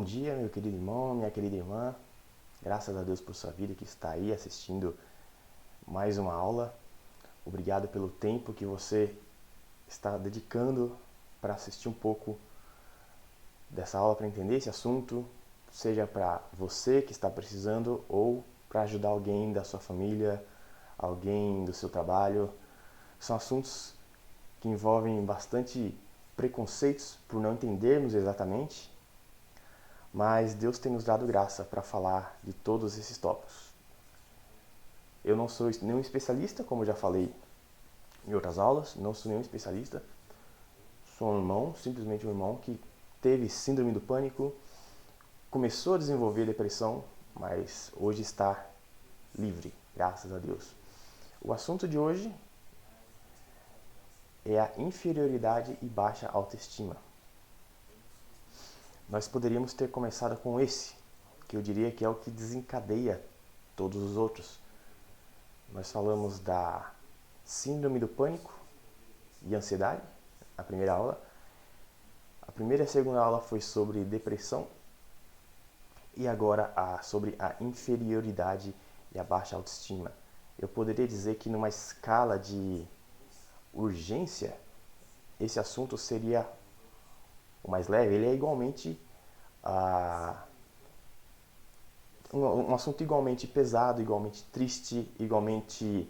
dia, meu querido irmão, minha querida irmã. Graças a Deus por sua vida que está aí assistindo mais uma aula. Obrigado pelo tempo que você está dedicando para assistir um pouco dessa aula, para entender esse assunto, seja para você que está precisando ou para ajudar alguém da sua família, alguém do seu trabalho. São assuntos que envolvem bastante preconceitos por não entendermos exatamente, mas Deus tem nos dado graça para falar de todos esses tópicos. Eu não sou nenhum especialista, como eu já falei em outras aulas, não sou nenhum especialista. Sou um irmão, simplesmente um irmão que teve síndrome do pânico, começou a desenvolver depressão, mas hoje está livre, graças a Deus. O assunto de hoje é a inferioridade e baixa autoestima. Nós poderíamos ter começado com esse, que eu diria que é o que desencadeia todos os outros. Nós falamos da síndrome do pânico e ansiedade, a primeira aula. A primeira e a segunda aula foi sobre depressão e agora sobre a inferioridade e a baixa autoestima. Eu poderia dizer que numa escala de urgência, esse assunto seria o mais leve. Ele é igualmente um assunto igualmente pesado, igualmente triste, igualmente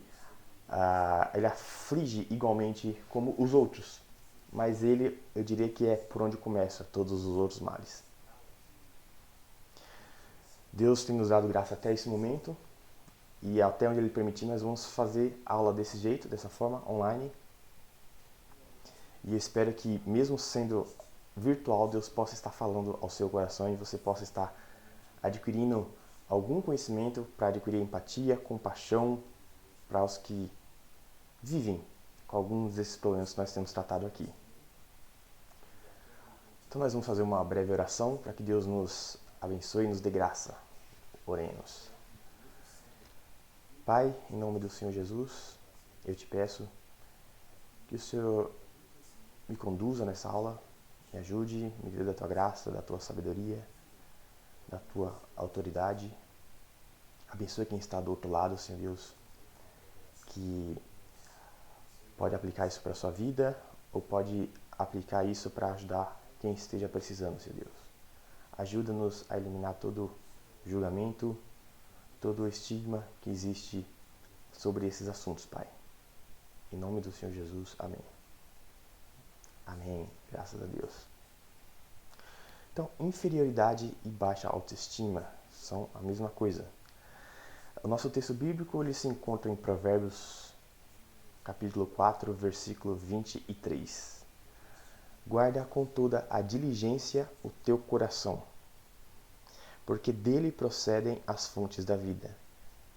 ele aflige igualmente como os outros, mas ele, eu diria que é por onde começa todos os outros males. Deus tem nos dado graça até esse momento e até onde Ele permitir nós vamos fazer aula desse jeito, dessa forma, online. E eu espero que mesmo sendo virtual, Deus possa estar falando ao seu coração e você possa estar adquirindo algum conhecimento para adquirir empatia, compaixão para os que vivem com alguns desses problemas que nós temos tratado aqui. Então nós vamos fazer uma breve oração para que Deus nos abençoe e nos dê graça. Oremos. Pai, em nome do Senhor Jesus, eu te peço que o Senhor me conduza nessa aula, me ajude, me dê da tua graça, da tua sabedoria, da tua autoridade. Abençoe quem está do outro lado, Senhor Deus, que pode aplicar isso para a sua vida ou pode aplicar isso para ajudar quem esteja precisando, Senhor Deus. Ajuda-nos a eliminar todo julgamento, todo o estigma que existe sobre esses assuntos, Pai. Em nome do Senhor Jesus, amém. Amém, graças a Deus. Então, inferioridade e baixa autoestima são a mesma coisa. O nosso texto bíblico ele se encontra em Provérbios, capítulo 4, versículo 23. Guarda com toda a diligência o teu coração, porque dele procedem as fontes da vida.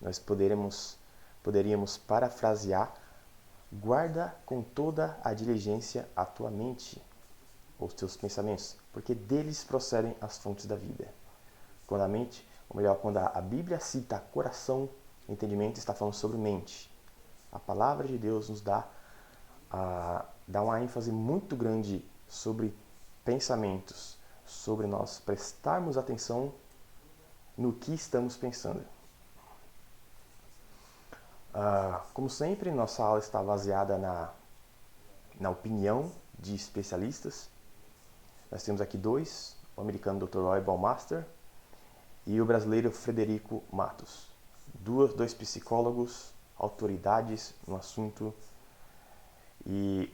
Nós poderíamos parafrasear: guarda com toda a diligência a tua mente, os teus pensamentos, porque deles procedem as fontes da vida. Quando a mente, ou melhor, quando a Bíblia cita coração, entendimento, está falando sobre mente. A palavra de Deus nos dá uma ênfase muito grande sobre pensamentos, sobre nós prestarmos atenção no que estamos pensando. Como sempre, nossa aula está baseada na opinião de especialistas. Nós temos aqui dois, o americano Dr. Roy Baumeister e o brasileiro Frederico Matos. Dois psicólogos, autoridades no assunto. E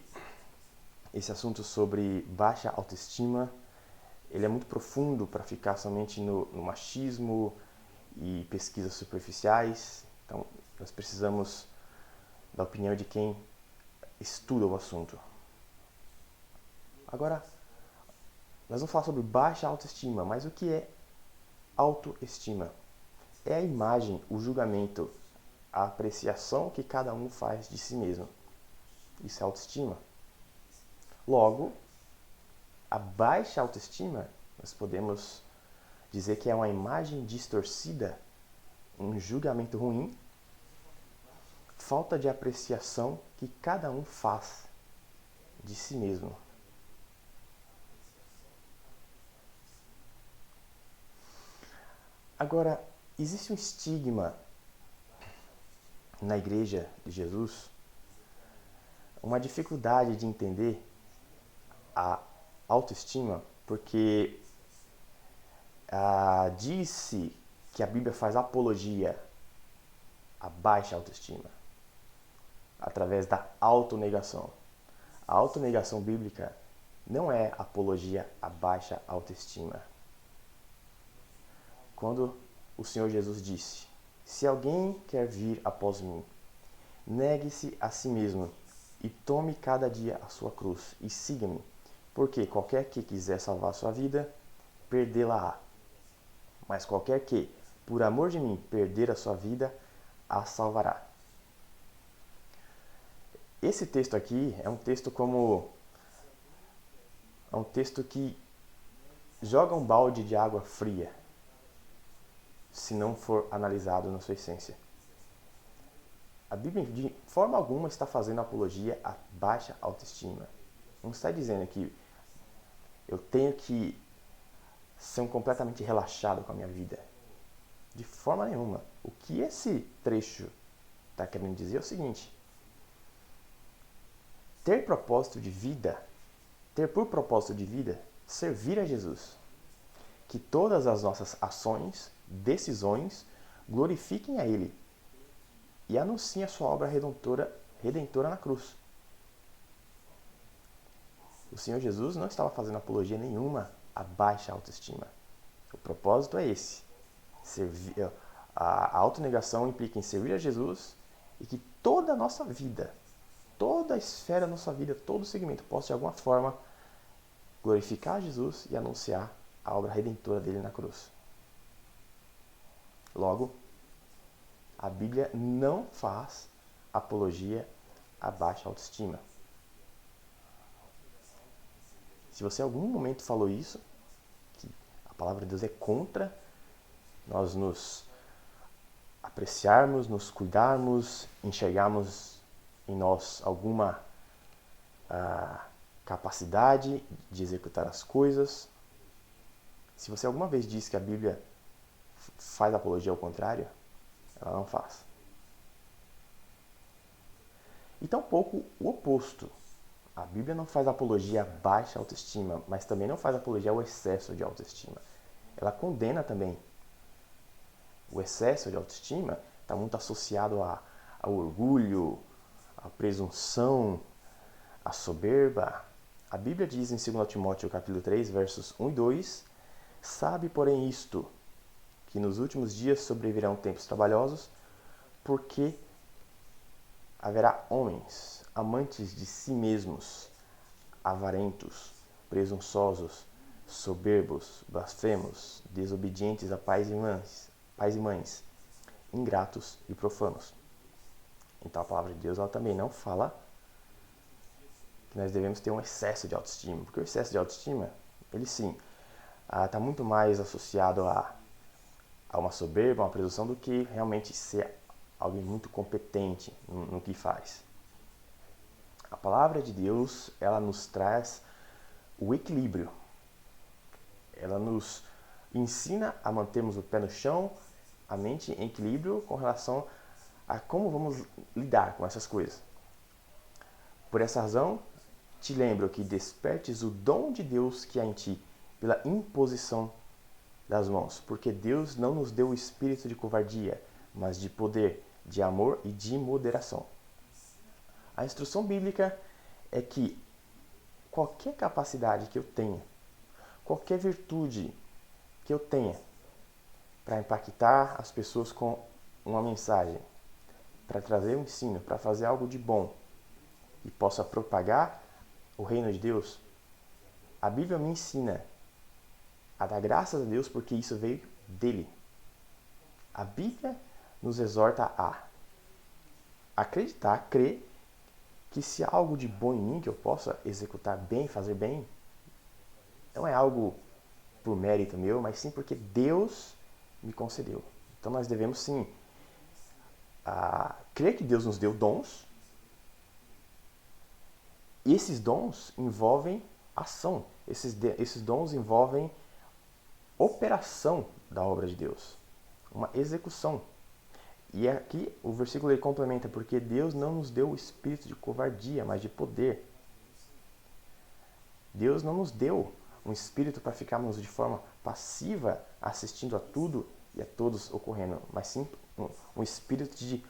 esse assunto sobre baixa autoestima, ele é muito profundo para ficar somente no machismo e pesquisas superficiais. Então, nós precisamos da opinião de quem estuda o assunto. Agora, nós vamos falar sobre baixa autoestima, mas o que é autoestima? É a imagem, o julgamento, a apreciação que cada um faz de si mesmo. Isso é autoestima. Logo, a baixa autoestima, nós podemos dizer que é uma imagem distorcida, um julgamento ruim, falta de apreciação que cada um faz de si mesmo. Agora, existe um estigma na igreja de Jesus, uma dificuldade de entender a autoestima, porque diz-se que a Bíblia faz apologia à baixa autoestima, através da autonegação. A autonegação bíblica não é apologia à baixa autoestima. Quando o Senhor Jesus disse: se alguém quer vir após mim, negue-se a si mesmo e tome cada dia a sua cruz e siga-me, porque qualquer que quiser salvar a sua vida, perdê-la-á. Mas qualquer que, por amor de mim, perder a sua vida, a salvará. Esse texto aqui é um texto que joga um balde de água fria, se não for analisado na sua essência. A Bíblia, de forma alguma, está fazendo apologia à baixa autoestima. Não está dizendo que eu tenho que ser completamente relaxado com a minha vida. De forma nenhuma. O que esse trecho está querendo dizer é o seguinte: ter propósito de vida, ter por propósito de vida, servir a Jesus. Que todas as nossas ações, decisões, glorifiquem a Ele e anunciem a sua obra redentora na cruz. O Senhor Jesus não estava fazendo apologia nenhuma à baixa autoestima. O propósito é esse. A autonegação implica em servir a Jesus e que toda a nossa vida, toda a esfera da nossa vida, todo o segmento possa de alguma forma glorificar a Jesus e anunciar a obra redentora dele na cruz. Logo, a Bíblia não faz apologia à baixa autoestima. Se você em algum momento falou isso, que a palavra de Deus é contra nós nos apreciarmos, nos cuidarmos, enxergarmos em nós alguma capacidade de executar as coisas. Se você alguma vez disse que a Bíblia faz apologia ao contrário, ela não faz. E tampouco o oposto. A Bíblia não faz apologia à baixa autoestima, mas também não faz apologia ao excesso de autoestima. Ela condena também. O excesso de autoestima está muito associado ao orgulho, à presunção, à soberba. A Bíblia diz em 2 Timóteo capítulo 3, versos 1 e 2: sabe, porém, isto, que nos últimos dias sobrevirão tempos trabalhosos, porque haverá homens amantes de si mesmos, avarentos, presunçosos, soberbos, blasfemos, desobedientes a pais e mães, ingratos e profanos. Então a palavra de Deus ela também não fala que nós devemos ter um excesso de autoestima, porque o excesso de autoestima, ele sim, está muito mais associado a uma soberba, a uma presunção, do que realmente ser alguém muito competente no que faz. A palavra de Deus, ela nos traz o equilíbrio. Ela nos ensina a mantermos o pé no chão, a mente em equilíbrio com relação a como vamos lidar com essas coisas. Por essa razão, te lembro que despertes o dom de Deus que há em ti pela imposição das mãos, porque Deus não nos deu o espírito de covardia, mas de poder, de amor e de moderação. A instrução bíblica é que qualquer capacidade que eu tenha, qualquer virtude que eu tenha para impactar as pessoas com uma mensagem, para trazer um ensino, para fazer algo de bom e possa propagar o reino de Deus, a Bíblia me ensina a dar graças a Deus porque isso veio dele. A Bíblia nos exorta a acreditar, crer que se há algo de bom em mim que eu possa executar bem, fazer bem, não é algo por mérito meu, mas sim porque Deus me concedeu. Então nós devemos sim crer que Deus nos deu dons, e esses dons envolvem ação, esses dons envolvem operação da obra de Deus. uma execução. E aqui o versículo ele complementa, porque Deus não nos deu o espírito de covardia, mas de poder. Deus não nos deu um espírito para ficarmos de forma passiva assistindo a tudo e a todos ocorrendo, mas sim um espírito de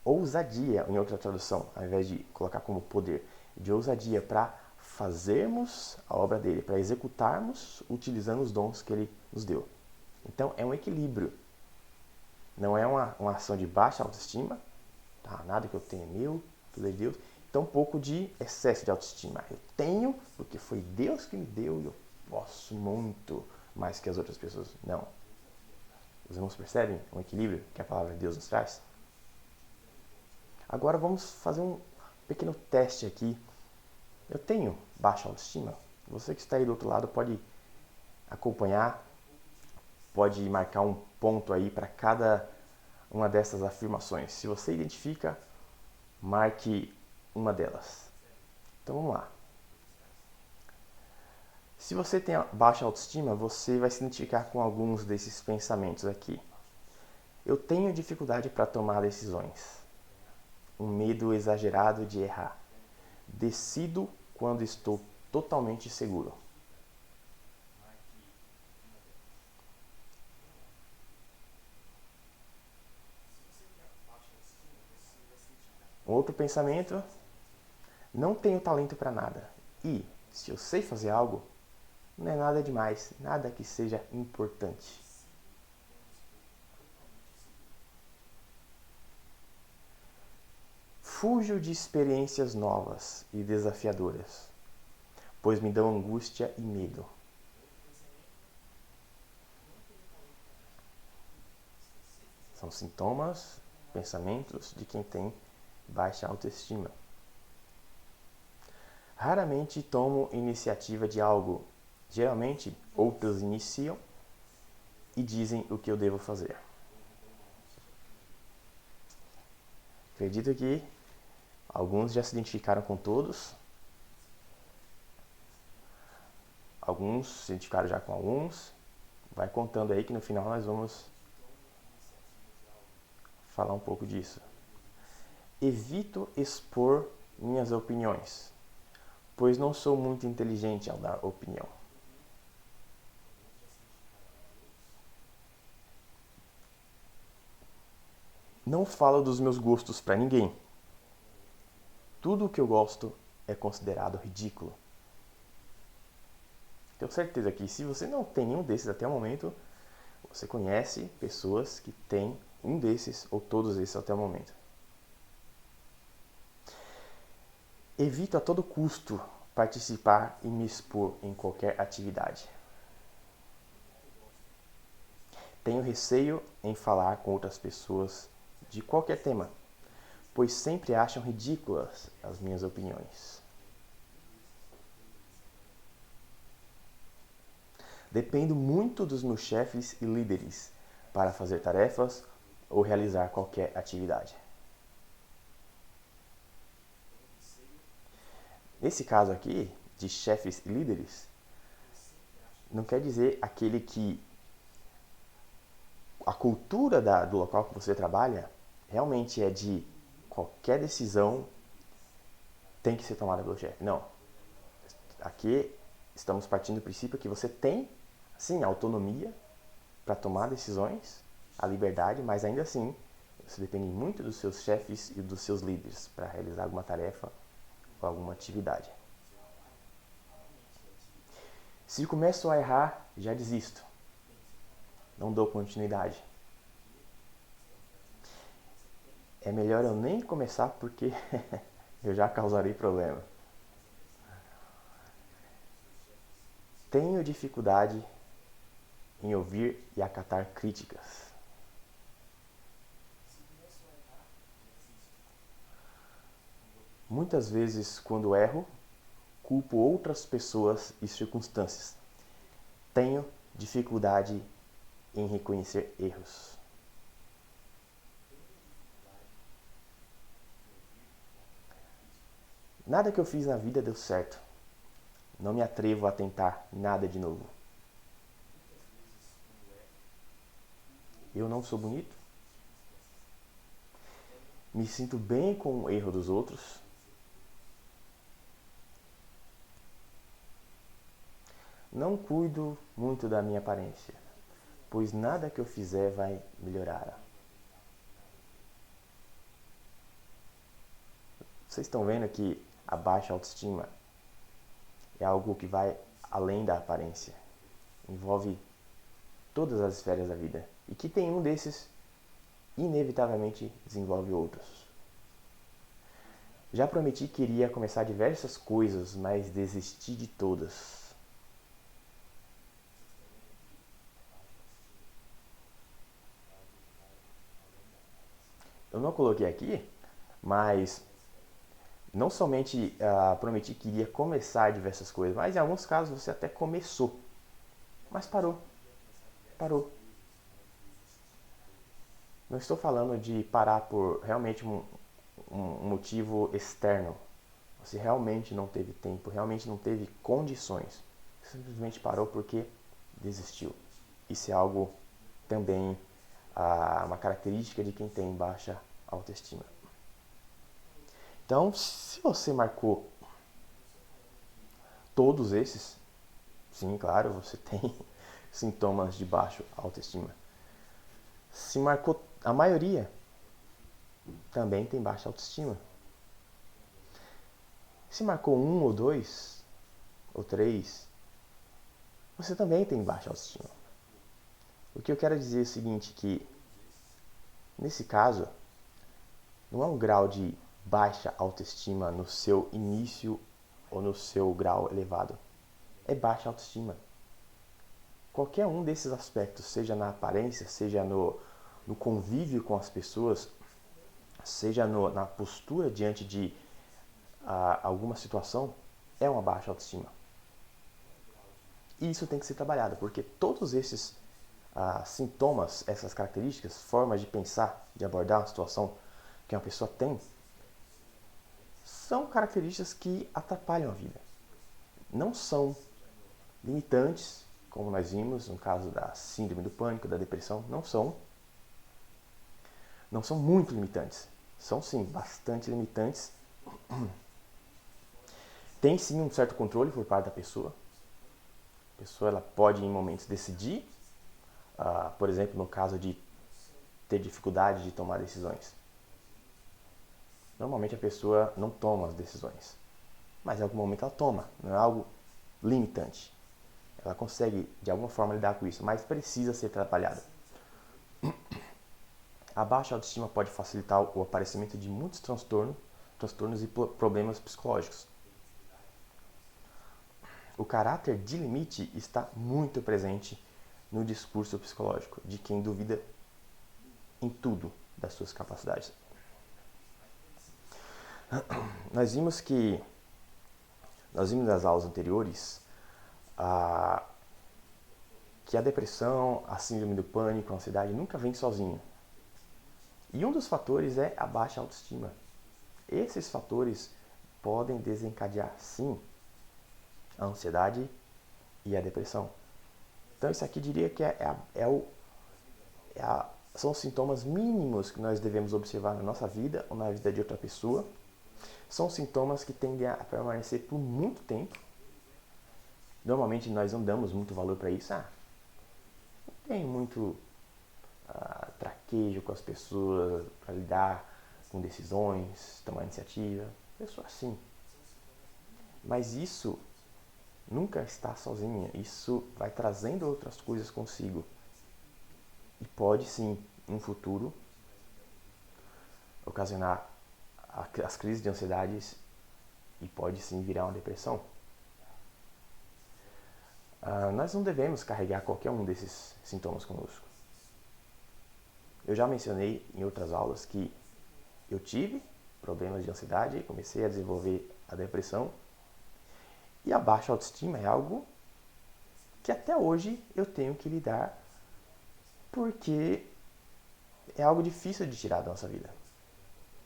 ousadia, em outra tradução, ao invés de colocar como poder, de ousadia para fazermos a obra dele, para executarmos utilizando os dons que ele nos deu. Então é um equilíbrio. Não é uma ação de baixa autoestima, tá? Nada que eu tenha é meu, tudo é de Deus. Tão pouco de excesso de autoestima. Eu tenho porque foi Deus que me deu e eu posso muito mais que as outras pessoas. Não. Os irmãos percebem o equilíbrio que a palavra de Deus nos traz? Agora vamos fazer um pequeno teste aqui. Eu tenho baixa autoestima? Você que está aí do outro lado pode acompanhar, pode marcar um ponto aí para cada uma dessas afirmações. Se você identifica, marque uma delas. Então vamos lá. Se você tem baixa autoestima, você vai se identificar com alguns desses pensamentos aqui. Eu tenho dificuldade para tomar decisões. Um medo exagerado de errar. Decido quando estou totalmente seguro. Outro pensamento, não tenho talento para nada. E, se eu sei fazer algo, não é nada demais, nada que seja importante. Fujo de experiências novas e desafiadoras, pois me dão angústia e medo. São sintomas, pensamentos de quem tem baixa autoestima. Raramente tomo iniciativa de algo. Geralmente, outros iniciam e dizem o que eu devo fazer. Acredito que alguns já se identificaram com todos. Alguns se identificaram já com alguns. Vai contando aí que no final nós vamos falar um pouco disso. Evito expor minhas opiniões, pois não sou muito inteligente ao dar opinião. Não falo dos meus gostos para ninguém. Tudo o que eu gosto é considerado ridículo. Tenho certeza que se você não tem nenhum desses até o momento, você conhece pessoas que têm um desses ou todos esses até o momento. Evito a todo custo participar e me expor em qualquer atividade. Tenho receio em falar com outras pessoas de qualquer tema, pois sempre acham ridículas as minhas opiniões. Dependo muito dos meus chefes e líderes para fazer tarefas ou realizar qualquer atividade. Nesse caso aqui, de chefes e líderes, não quer dizer aquele que a cultura do local que você trabalha realmente é de qualquer decisão tem que ser tomada pelo chefe. Não. Aqui estamos partindo do princípio que você tem, sim, a autonomia para tomar decisões, a liberdade, mas ainda assim você depende muito dos seus chefes e dos seus líderes para realizar alguma tarefa ou alguma atividade. Se começo a errar, já desisto. Não dou continuidade. É melhor eu nem começar porque eu já causarei problema. Tenho dificuldade em ouvir e acatar críticas. Muitas vezes, quando erro, culpo outras pessoas e circunstâncias. Tenho dificuldade em reconhecer erros. Nada que eu fiz na vida deu certo. Não me atrevo a tentar nada de novo. Eu não sou bonito. Me sinto bem com o erro dos outros. Não cuido muito da minha aparência, pois nada que eu fizer vai melhorar. Vocês estão vendo que a baixa autoestima é algo que vai além da aparência. Envolve todas as esferas da vida. E que tem um desses, inevitavelmente desenvolve outros. Já prometi que iria começar diversas coisas, mas desisti de todas. Eu não coloquei aqui, mas não somente prometi que iria começar diversas coisas, mas em alguns casos você até começou, mas parou. Não estou falando de parar por realmente um motivo externo. Você realmente não teve tempo, realmente não teve condições. Simplesmente parou porque desistiu. Isso é algo também uma característica de quem tem baixa autoestima. Então, se você marcou todos esses, sim, claro, você tem sintomas de baixa autoestima. Se marcou a maioria, também tem baixa autoestima. Se marcou 1 ou 2 ou 3, você também tem baixa autoestima. O que eu quero dizer é o seguinte, que nesse caso, não é um grau de baixa autoestima no seu início ou no seu grau elevado. É baixa autoestima. Qualquer um desses aspectos, seja na aparência, seja no convívio com as pessoas, seja na postura diante de alguma situação, é uma baixa autoestima. E isso tem que ser trabalhado, porque todos esses sintomas, essas características, formas de pensar, de abordar uma situação que uma pessoa tem, são características que atrapalham a vida. Não são limitantes, como nós vimos no caso da síndrome do pânico, da depressão, não são muito limitantes. São sim, bastante limitantes. Tem sim um certo controle por parte da pessoa. A pessoa ela pode em momentos decidir, por exemplo, no caso de ter dificuldade de tomar decisões. Normalmente a pessoa não toma as decisões, mas em algum momento ela toma, não é algo limitante. Ela consegue de alguma forma lidar com isso, mas precisa ser trabalhada. A baixa autoestima pode facilitar o aparecimento de muitos transtornos e problemas psicológicos. O caráter de limite está muito presente no discurso psicológico de quem duvida em tudo das suas capacidades. Nós vimos nas aulas anteriores que a depressão, a síndrome do pânico, a ansiedade nunca vem sozinho. E um dos fatores é a baixa autoestima. Esses fatores podem desencadear, sim, a ansiedade e a depressão. Então isso aqui diria que são os sintomas mínimos que nós devemos observar na nossa vida ou na vida de outra pessoa. São sintomas que tendem a permanecer por muito tempo. Normalmente nós não damos muito valor para isso. Não tem muito traquejo com as pessoas para lidar com decisões, tomar iniciativa. Eu sou assim. Mas isso nunca está sozinha. Isso vai trazendo outras coisas consigo. E pode sim, no futuro, ocasionar as crises de ansiedade e pode sim virar uma depressão. Nós não devemos carregar qualquer um desses sintomas conosco. Eu já mencionei em outras aulas que eu tive problemas de ansiedade, comecei a desenvolver a depressão. E a baixa autoestima é algo que até hoje eu tenho que lidar, porque é algo difícil de tirar da nossa vida.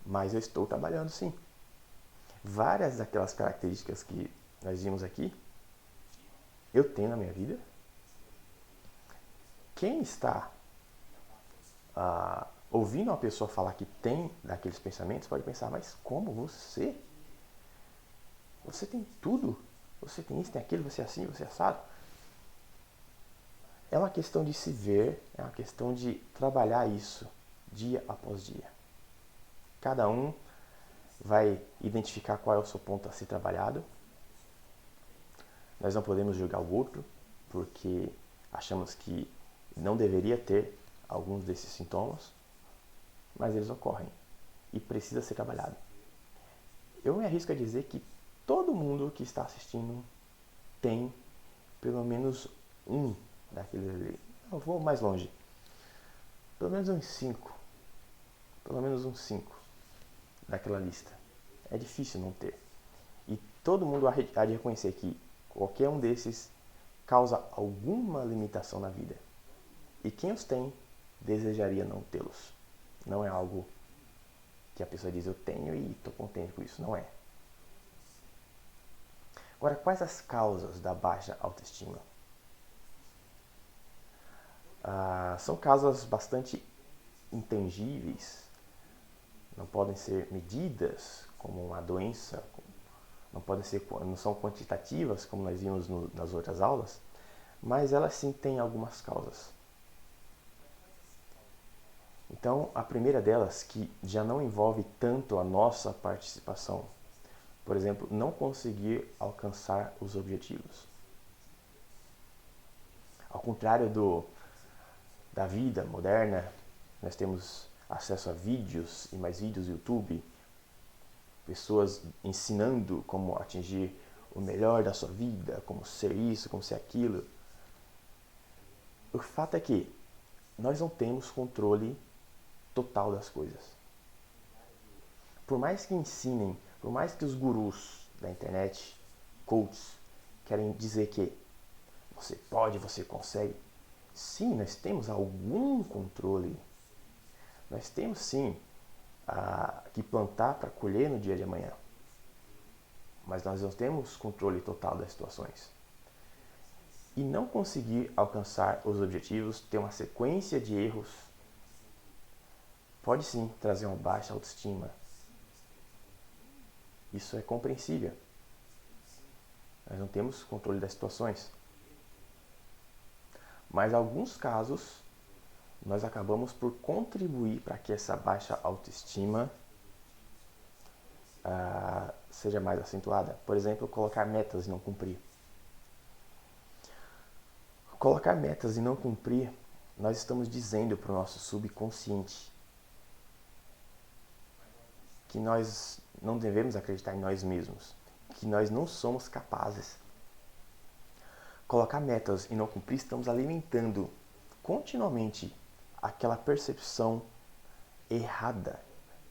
Mas eu estou trabalhando sim. Várias daquelas características que nós vimos aqui, eu tenho na minha vida. Quem está ouvindo uma pessoa falar que tem daqueles pensamentos, pode pensar, mas como você? Você tem tudo. Você tem isso, tem aquilo, você é assim, você é assado. É uma questão de se ver, é uma questão de trabalhar isso dia após dia. Cada um vai identificar qual é o seu ponto a ser trabalhado. Nós não podemos julgar o outro, porque achamos que não deveria ter alguns desses sintomas, mas eles ocorrem e precisa ser trabalhado. Eu me arrisco a dizer que todo mundo que está assistindo tem pelo menos um daqueles ali. Eu vou mais longe. Pelo menos uns 5. Pelo menos uns 5 daquela lista. É difícil não ter. E todo mundo há de reconhecer que qualquer um desses causa alguma limitação na vida. E quem os tem, desejaria não tê-los. Não é algo que a pessoa diz, eu tenho e estou contente com isso. Não é. Agora, quais as causas da baixa autoestima? São causas bastante intangíveis, não podem ser medidas como uma doença, não são quantitativas como nós vimos nas outras aulas, mas elas sim têm algumas causas. Então, a primeira delas, que já não envolve tanto a nossa participação, por exemplo, não conseguir alcançar os objetivos. Ao contrário da vida moderna, nós temos acesso a vídeos e mais vídeos no YouTube, pessoas ensinando como atingir o melhor da sua vida, como ser isso, como ser aquilo. O fato é que nós não temos controle total das coisas. Por mais que ensinem, por mais que os gurus da internet, coaches, querem dizer que você pode, você consegue, sim, nós temos algum controle. Nós temos sim que plantar para colher no dia de amanhã. Mas nós não temos controle total das situações. E não conseguir alcançar os objetivos, ter uma sequência de erros, pode sim trazer uma baixa autoestima. Isso é compreensível. Nós não temos controle das situações. Mas em alguns casos, nós acabamos por contribuir para que essa baixa autoestima seja mais acentuada. Por exemplo, colocar metas e não cumprir. Colocar metas e não cumprir, nós estamos dizendo para o nosso subconsciente que nós não devemos acreditar em nós mesmos, que nós não somos capazes. Colocar metas e não cumprir, estamos alimentando continuamente aquela percepção errada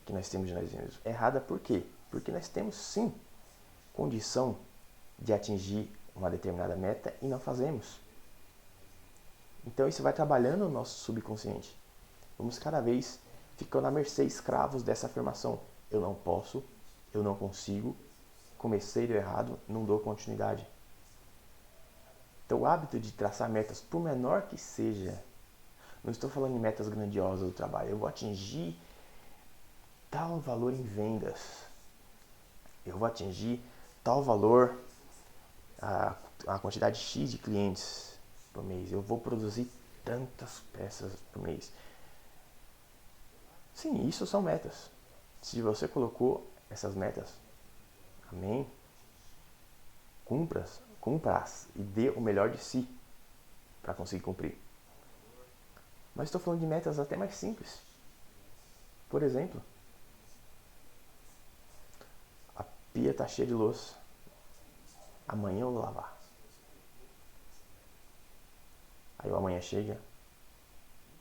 que nós temos de nós mesmos. Errada por quê? Porque nós temos sim condição de atingir uma determinada meta e não fazemos. Então isso vai trabalhando no nosso subconsciente. Vamos cada vez ficando à mercê, escravos dessa afirmação. Eu não posso, eu não consigo, comecei do errado, não dou continuidade. Então o hábito de traçar metas, por menor que seja, não estou falando de metas grandiosas do trabalho, eu vou atingir tal valor em vendas, eu vou atingir tal valor, a quantidade X de clientes por mês, eu vou produzir tantas peças por mês. Sim, isso são metas. Se você colocou essas metas, amém, cumpra-as e dê o melhor de si para conseguir cumprir. Mas estou falando de metas até mais simples. Por exemplo, a pia está cheia de louça. Amanhã eu vou lavar. Aí o amanhã chega,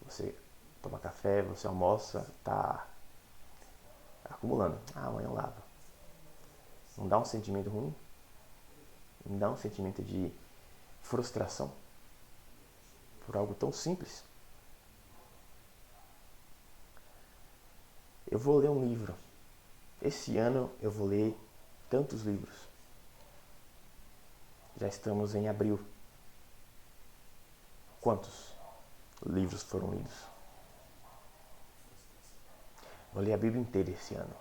você toma café, você almoça, está acumulando. Amanhã eu lavo. Não dá um sentimento ruim? Não dá um sentimento de frustração por algo tão simples? Eu vou ler um livro. Esse ano eu vou ler tantos livros. Já estamos em abril. Quantos livros foram lidos? vou ler a Bíblia inteira esse ano.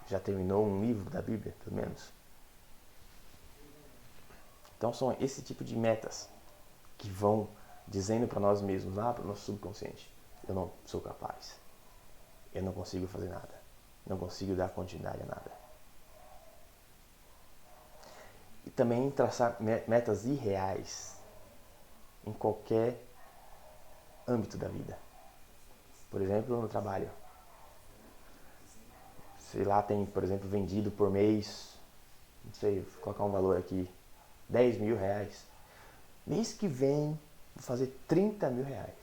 Já terminou um livro da Bíblia, pelo menos? Então são esse tipo de metas que vão dizendo para nós mesmos, lá para o nosso subconsciente: eu não sou capaz, eu não consigo fazer nada, não consigo dar continuidade a nada. E também traçar metas irreais em qualquer âmbito da vida. Por exemplo, no trabalho. Sei lá, tem, por exemplo, vendido por mês, não sei, vou colocar um valor aqui, 10 mil reais. Mês que vem, vou fazer 30 mil reais.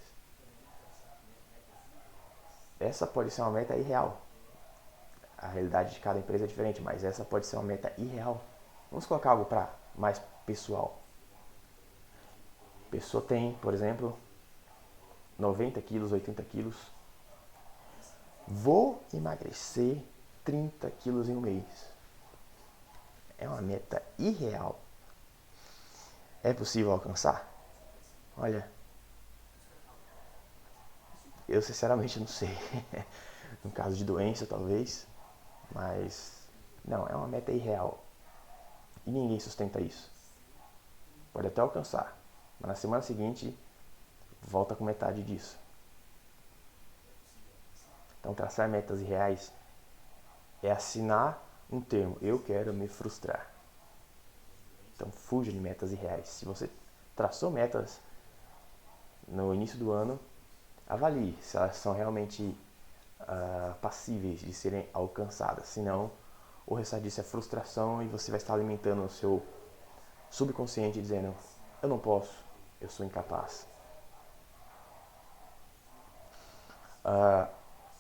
Essa pode ser uma meta irreal. A realidade de cada empresa é diferente, mas essa pode ser uma meta irreal. Vamos colocar algo para mais pessoal. A pessoa tem, por exemplo, 90 quilos, 80 quilos. Vou emagrecer 30 quilos em um mês. É uma meta irreal. É possível alcançar? Olha, eu sinceramente não sei. No caso de doença, talvez. Mas, não, é uma meta irreal. E ninguém sustenta isso. Pode até alcançar, mas na semana seguinte, volta com metade disso. Então, traçar metas irreais é assinar um termo: eu quero me frustrar. Então, fuja de metas irreais. Se você traçou metas no início do ano, avalie se elas são realmente passíveis de serem alcançadas. Senão, o resultado disso é frustração e você vai estar alimentando o seu subconsciente dizendo: eu não posso, eu sou incapaz.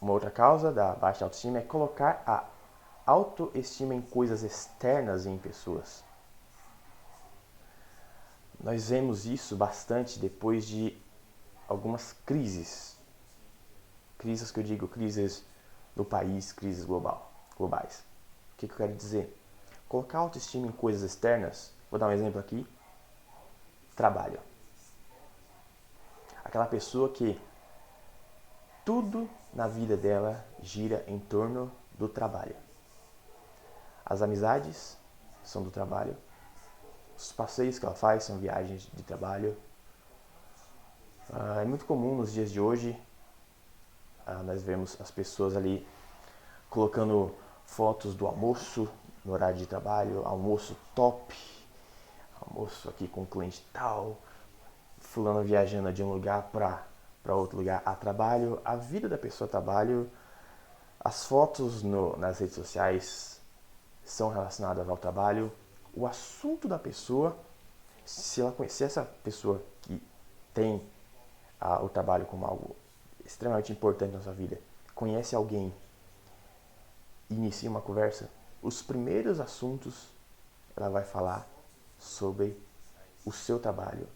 Uma outra causa da baixa autoestima é colocar a autoestima em coisas externas e em pessoas. Nós vemos isso bastante depois de algumas crises. Crises que eu digo, crises do país, crises globais. O que eu quero dizer? Colocar autoestima em coisas externas, vou dar um exemplo aqui: trabalho. Aquela pessoa que tudo na vida dela gira em torno do trabalho. As amizades são do trabalho. Os passeios que ela faz são viagens de trabalho. É muito comum nos dias de hoje nós vemos as pessoas ali colocando fotos do almoço no horário de trabalho, almoço top, almoço aqui com o cliente tal, fulano viajando de um lugar para outro lugar a trabalho. A vida da pessoa a trabalho, as fotos nas redes sociais são relacionadas ao trabalho. O assunto da pessoa, se ela conhecer essa pessoa que tem o trabalho como algo extremamente importante na sua vida, conhece alguém, inicia uma conversa, os primeiros assuntos ela vai falar sobre o seu trabalho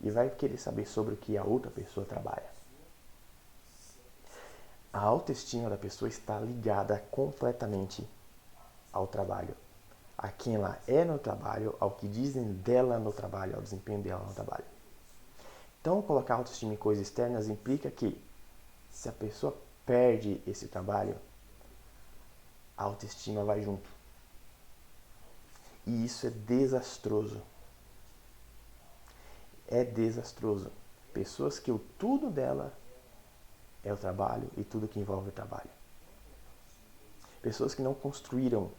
e vai querer saber sobre o que a outra pessoa trabalha. A autoestima da pessoa está ligada completamente ao trabalho, a quem ela é no trabalho, ao que dizem dela no trabalho, ao desempenho dela no trabalho. Então, colocar autoestima em coisas externas implica que, se a pessoa perde esse trabalho, a autoestima vai junto. E isso é desastroso. É desastroso. Pessoas que o tudo dela é o trabalho e tudo que envolve o trabalho. Pessoas que não construíram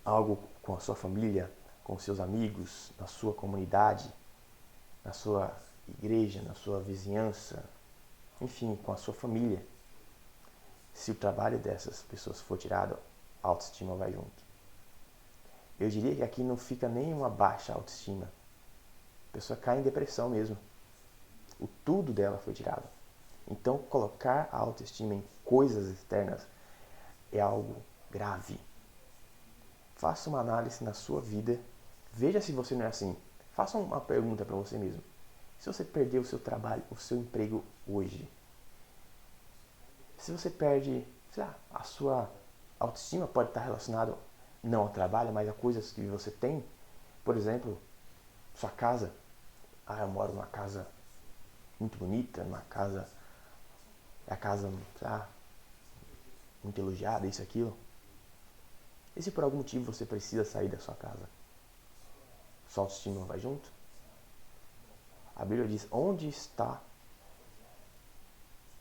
algo com a sua família, com seus amigos, na sua comunidade, na sua igreja, na sua vizinhança, enfim, com a sua família. Se o trabalho dessas pessoas for tirado, a autoestima vai junto. Eu diria que aqui não fica nem uma baixa autoestima. A pessoa cai em depressão mesmo. O tudo dela foi tirado. Então, colocar a autoestima em coisas externas é algo grave. Faça uma análise na sua vida. Veja se você não é assim. Faça uma pergunta para você mesmo. Se você perder o seu trabalho, o seu emprego hoje, se você perde, sei lá, a sua autoestima pode estar relacionada não ao trabalho, mas a coisas que você tem. Por exemplo, sua casa. Eu moro numa casa muito bonita, numa casa é a casa muito elogiada, isso, aquilo. E se por algum motivo você precisa sair da sua casa, sua autoestima não vai junto? A Bíblia diz, onde está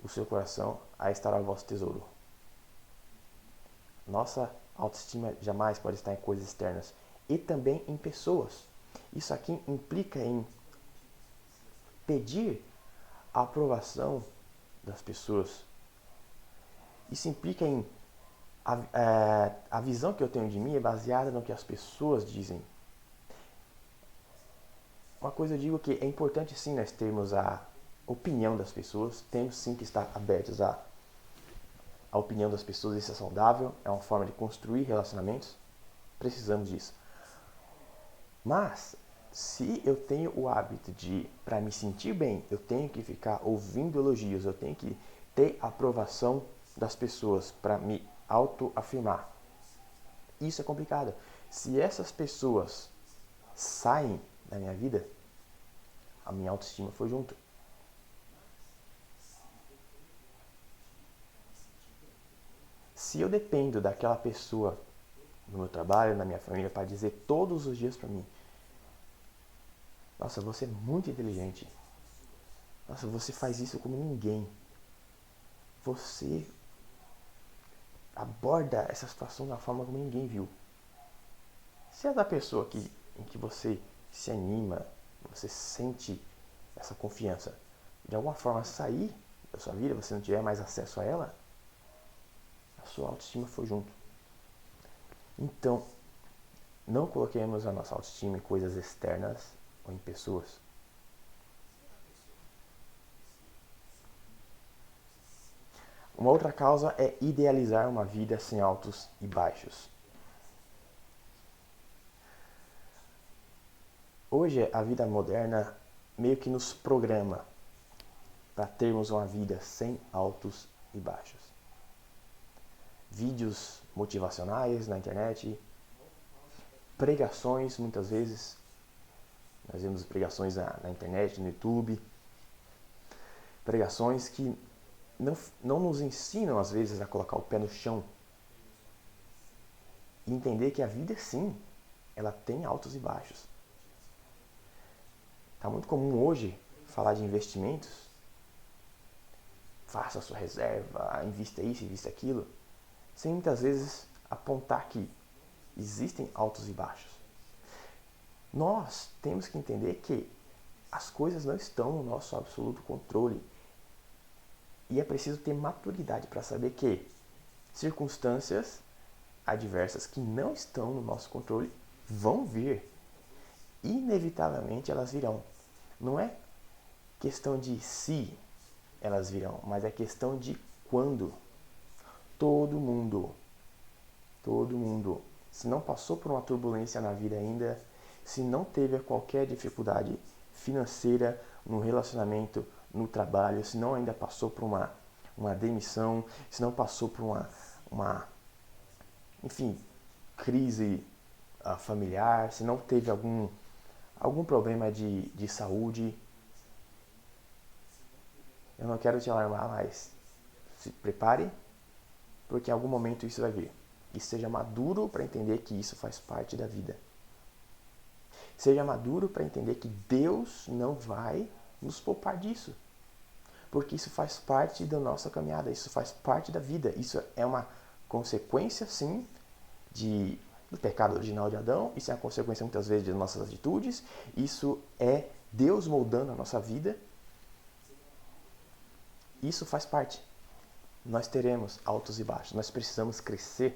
o seu coração, aí estará o vosso tesouro. Nossa autoestima jamais pode estar em coisas externas e também em pessoas. Isso aqui implica em pedir a aprovação das pessoas. Isso implica em a visão que eu tenho de mim é baseada no que as pessoas dizem. Uma coisa eu digo que é importante sim nós termos a opinião das pessoas, temos sim que estar abertos à opinião das pessoas, isso é saudável, é uma forma de construir relacionamentos, precisamos disso. Mas, se eu tenho o hábito de, para me sentir bem, eu tenho que ficar ouvindo elogios, eu tenho que ter aprovação das pessoas para me autoafirmar, isso é complicado. Se essas pessoas saem da minha vida, a minha autoestima foi junto. Se eu dependo daquela pessoa no meu trabalho, na minha família, para dizer todos os dias para mim, nossa, você é muito inteligente. Nossa, você faz isso como ninguém. Você aborda essa situação de uma forma como ninguém viu. Se é da pessoa em que você se anima, você sente essa confiança, de alguma forma sair da sua vida, você não tiver mais acesso a ela, a sua autoestima foi junto. Então, não coloquemos a nossa autoestima em coisas externas ou em pessoas. Uma outra causa é idealizar uma vida sem altos e baixos. Hoje, a vida moderna meio que nos programa para termos uma vida sem altos e baixos. Vídeos motivacionais na internet, pregações, muitas vezes, nós vemos pregações na internet, no YouTube, pregações que não nos ensinam, às vezes, a colocar o pé no chão e entender que a vida, sim, ela tem altos e baixos. Está muito comum hoje falar de investimentos, faça a sua reserva, invista isso, invista aquilo, sem muitas vezes apontar que existem altos e baixos. Nós temos que entender que as coisas não estão no nosso absoluto controle. E é preciso ter maturidade para saber que circunstâncias adversas que não estão no nosso controle vão vir. Inevitavelmente elas virão. Não é questão de se elas virão, mas é questão de quando. Todo mundo, se não passou por uma turbulência na vida ainda, se não teve qualquer dificuldade financeira no relacionamento, no trabalho, se não ainda passou por uma demissão, se não passou por enfim, crise familiar, se não teve algum problema de saúde, eu não quero te alarmar, mas se prepare, porque em algum momento isso vai vir. E seja maduro para entender que isso faz parte da vida. Seja maduro para entender que Deus não vai nos poupar disso. Porque isso faz parte da nossa caminhada, isso faz parte da vida. Isso é uma consequência, sim, do pecado original de Adão. Isso é uma consequência, muitas vezes, de nossas atitudes. Isso é Deus moldando a nossa vida. Isso faz parte. Nós teremos altos e baixos. Nós precisamos crescer.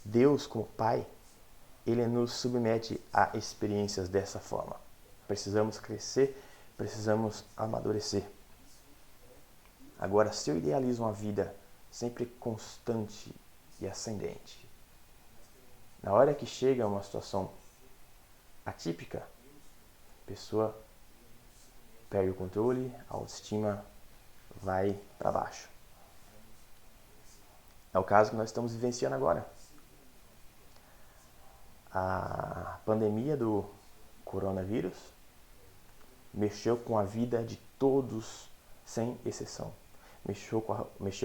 Deus, como Pai, Ele nos submete a experiências dessa forma. Precisamos crescer, precisamos amadurecer. Agora, se eu idealizo uma vida sempre constante e ascendente, na hora que chega uma situação atípica, a pessoa perde o controle, a autoestima vai para baixo. É o caso que nós estamos vivenciando agora. A pandemia do coronavírus mexeu com a vida de todos, sem exceção. mexeu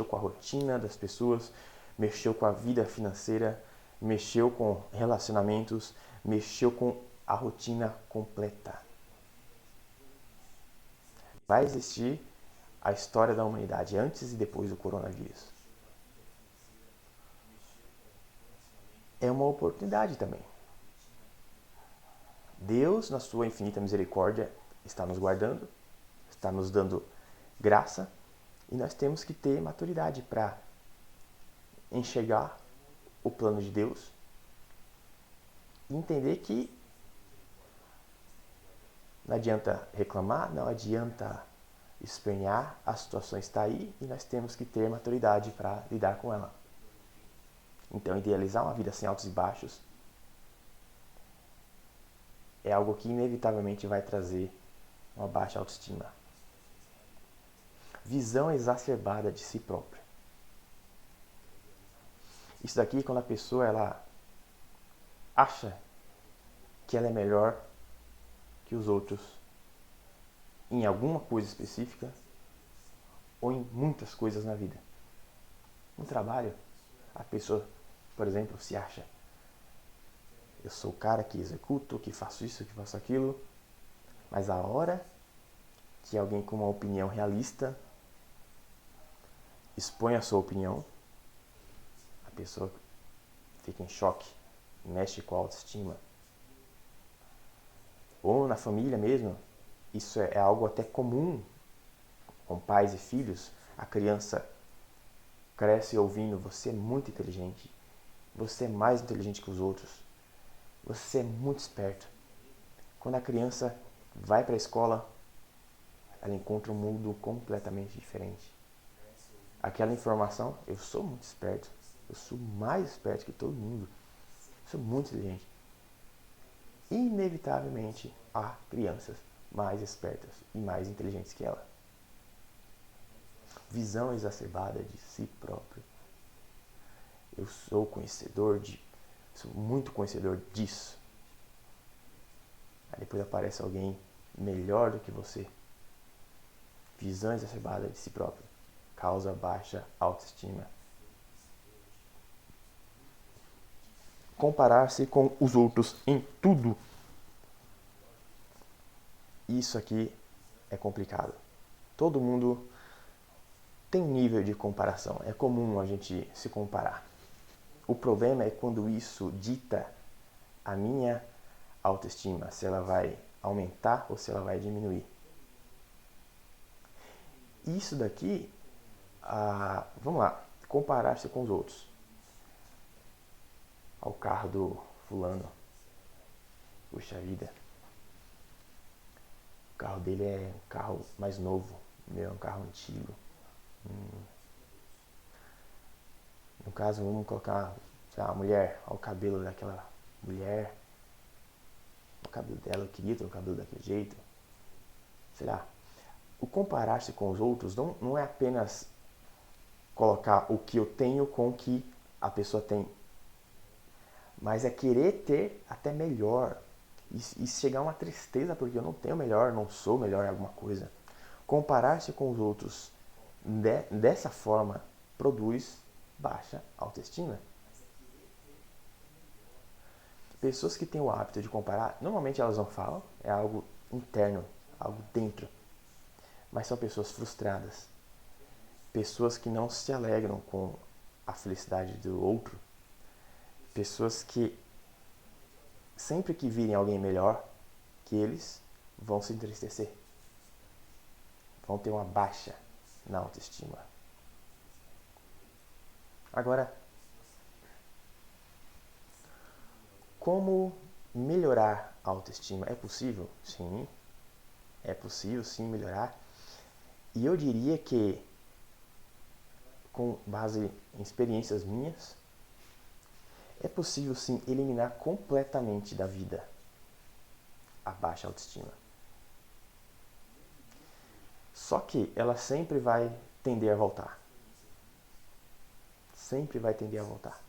com a rotina das pessoas, mexeu com a vida financeira, mexeu com relacionamentos, mexeu com a rotina completa. Vai existir a história da humanidade antes e depois do coronavírus. É uma oportunidade também. Deus, na sua infinita misericórdia, está nos guardando, está nos dando graça, e nós temos que ter maturidade para enxergar o plano de Deus e entender que não adianta reclamar, não adianta espernear, a situação está aí e nós temos que ter maturidade para lidar com ela. Então, idealizar uma vida sem altos e baixos é algo que inevitavelmente vai trazer uma baixa autoestima. Visão exacerbada de si própria. Isso daqui é quando a pessoa ela acha que ela é melhor que os outros em alguma coisa específica ou em muitas coisas na vida. No trabalho, a pessoa, por exemplo, se acha: eu sou o cara que executo, que faço isso, que faço aquilo, mas a hora que alguém com uma opinião realista expõe a sua opinião, a pessoa fica em choque, mexe com a autoestima. Ou na família mesmo, isso é algo até comum com pais e filhos. A criança cresce ouvindo: você é muito inteligente, você é mais inteligente que os outros, você é muito esperto. Quando a criança vai para a escola, ela encontra um mundo completamente diferente. Aquela informação: eu sou muito esperto, eu sou mais esperto que todo mundo, eu sou muito inteligente. Inevitavelmente há crianças mais espertas e mais inteligentes que ela. Visão exacerbada de si próprio. Eu sou sou muito conhecedor disso. Aí depois aparece alguém melhor do que você. Visão exacerbada de si próprio causa baixa autoestima. Comparar-se com os outros em tudo. Isso aqui é complicado. Todo mundo tem um nível de comparação. É comum a gente se comparar. O problema é quando isso dita a minha autoestima, se ela vai aumentar ou se ela vai diminuir. Isso daqui, vamos lá, comparar-se com os outros. Ao carro do fulano. Puxa vida. O carro dele é um carro mais novo. O meu é um carro antigo. No caso, vamos colocar, sei lá, a mulher. Olha o cabelo daquela mulher. O cabelo dela, eu queria ter o cabelo daquele jeito. Sei lá. O comparar-se com os outros não é apenas colocar o que eu tenho com o que a pessoa tem, mas é querer ter até melhor e chegar a uma tristeza porque eu não tenho melhor, não sou melhor em alguma coisa. Comparar-se com os outros dessa forma produz baixa autoestima. Pessoas que têm o hábito de comparar, normalmente elas não falam, é algo interno, algo dentro, mas são pessoas frustradas, pessoas que não se alegram com a felicidade do outro, pessoas que sempre que virem alguém melhor que eles, vão se entristecer, vão ter uma baixa na autoestima. Agora, como melhorar a autoestima? É possível? Sim, é possível sim melhorar. E eu diria que, com base em experiências minhas, é possível sim eliminar completamente da vida a baixa autoestima. Só que ela sempre vai tender a voltar. Sempre vai tender a voltar.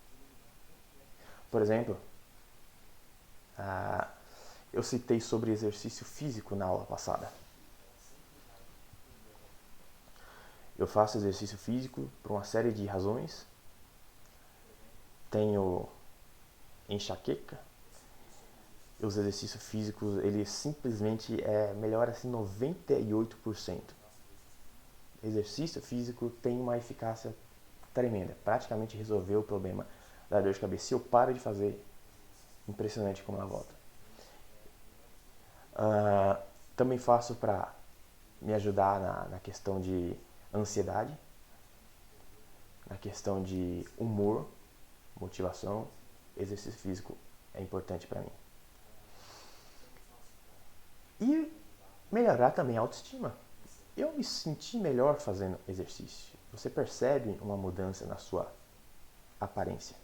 Por exemplo, eu citei sobre exercício físico na aula passada. Eu faço exercício físico por uma série de razões. Tenho enxaqueca. Os exercícios físicos, ele simplesmente melhora assim 98%. Exercício físico tem uma eficácia tremenda. Praticamente resolveu o problema da dor de cabeça. Se eu paro de fazer, impressionante como ela volta. Também faço para me ajudar na questão de ansiedade, na questão de humor, motivação. Exercício físico é importante para mim. E melhorar também a autoestima. Eu me senti melhor fazendo exercício. Você percebe uma mudança na sua aparência.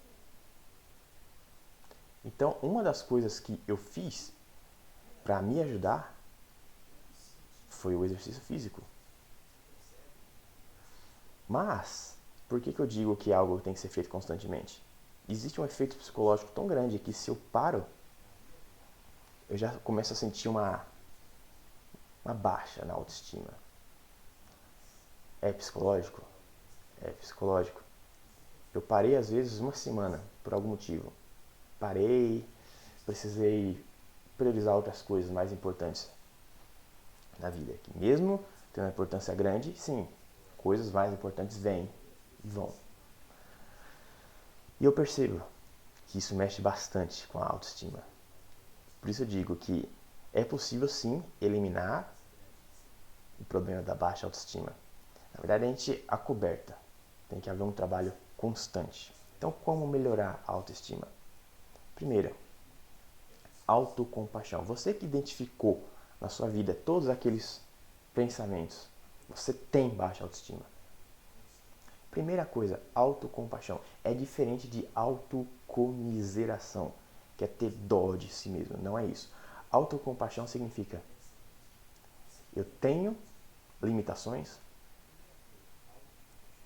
Então, uma das coisas que eu fiz para me ajudar foi o exercício físico. Mas, por que eu digo que algo tem que ser feito constantemente? Existe um efeito psicológico tão grande que se eu paro, eu já começo a sentir uma baixa na autoestima. É psicológico? É psicológico. Eu parei às vezes uma semana, por algum motivo. Parei, precisei priorizar outras coisas mais importantes na vida. Que mesmo tendo uma importância grande, sim, coisas mais importantes vêm e vão. E eu percebo que isso mexe bastante com a autoestima. Por isso eu digo que é possível sim eliminar o problema da baixa autoestima. Na verdade, a gente acoberta. Tem que haver um trabalho constante. Então, como melhorar a autoestima? Primeiro, autocompaixão. Você que identificou na sua vida todos aqueles pensamentos, você tem baixa autoestima. Primeira coisa, autocompaixão. É diferente de autocomiseração, que é ter dó de si mesmo. Não é isso. Autocompaixão significa: eu tenho limitações,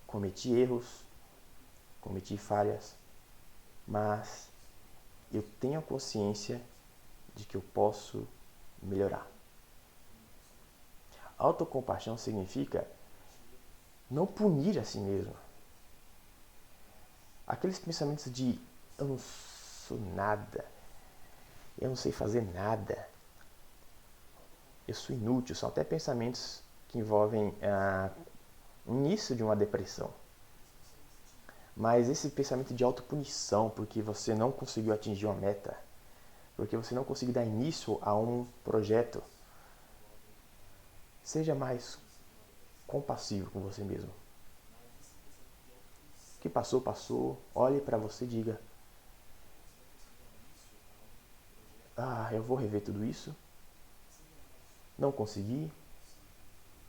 cometi erros, cometi falhas, mas eu tenho a consciência de que eu posso melhorar. Autocompaixão significa não punir a si mesmo. Aqueles pensamentos de eu não sou nada, eu não sei fazer nada, eu sou inútil, são até pensamentos que envolvem o início de uma depressão. Mas esse pensamento de autopunição, porque você não conseguiu atingir uma meta, porque você não conseguiu dar início a um projeto, seja mais compassivo com você mesmo. O que passou, passou. Olhe para você e diga: eu vou rever tudo isso. Não consegui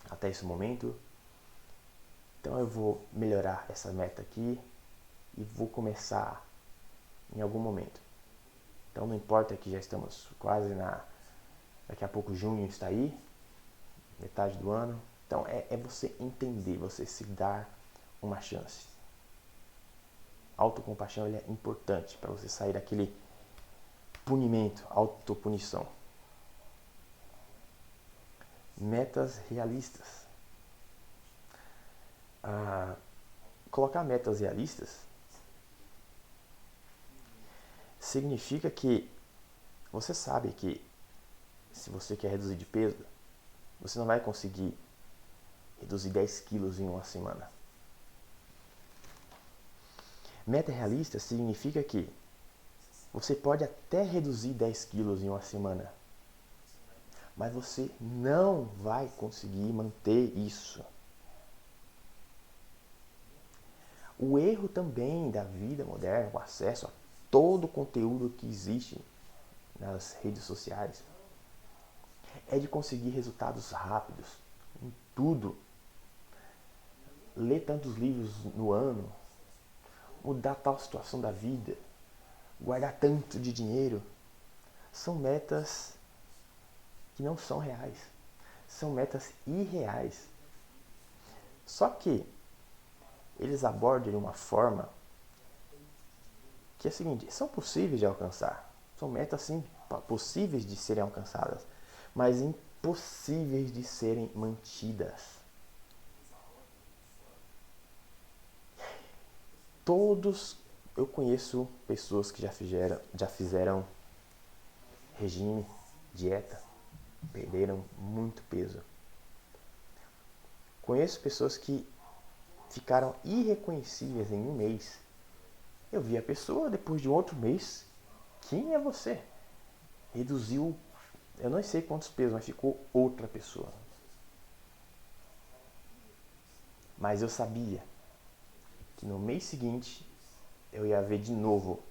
até esse momento. Então eu vou melhorar essa meta aqui e vou começar em algum momento. Então não importa que já estamos quase daqui a pouco junho está aí, metade do ano. Então é você entender, você se dar uma chance. Autocompaixão ele é importante para você sair daquele punimento, autopunição. Metas realistas. Colocar metas realistas significa que você sabe que se você quer reduzir de peso, você não vai conseguir reduzir 10 quilos em uma semana. Meta realista significa que você pode até reduzir 10 quilos em uma semana, mas você não vai conseguir manter isso. O erro também da vida moderna, o acesso a todo o conteúdo que existe nas redes sociais, é de conseguir resultados rápidos em tudo. Ler tantos livros no ano, mudar tal situação da vida, guardar tanto de dinheiro, são metas que não são reais. São metas irreais. Só que eles abordam de uma forma que é a seguinte: são possíveis de alcançar. São metas, sim, possíveis de serem alcançadas, mas impossíveis de serem mantidas. Eu conheço pessoas que já fizeram regime, dieta, perderam muito peso. Conheço pessoas que ficaram irreconhecíveis em um mês. Eu vi a pessoa depois de um outro mês. Quem é você? Reduziu, eu não sei quantos pesos, mas ficou outra pessoa. Mas eu sabia que no mês seguinte eu ia ver de novo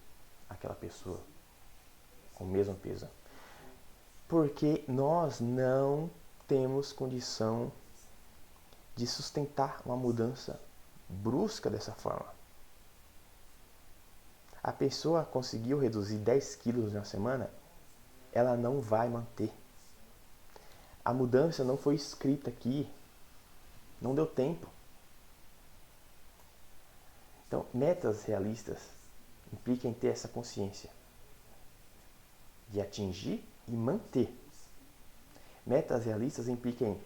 aquela pessoa com o mesmo peso. Porque nós não temos condição de sustentar uma mudança brusca dessa forma. A pessoa conseguiu reduzir 10 quilos na semana, ela não vai manter. A mudança não foi escrita aqui, não deu tempo. Então, metas realistas implicam em ter essa consciência de atingir e manter. Metas realistas implicam em,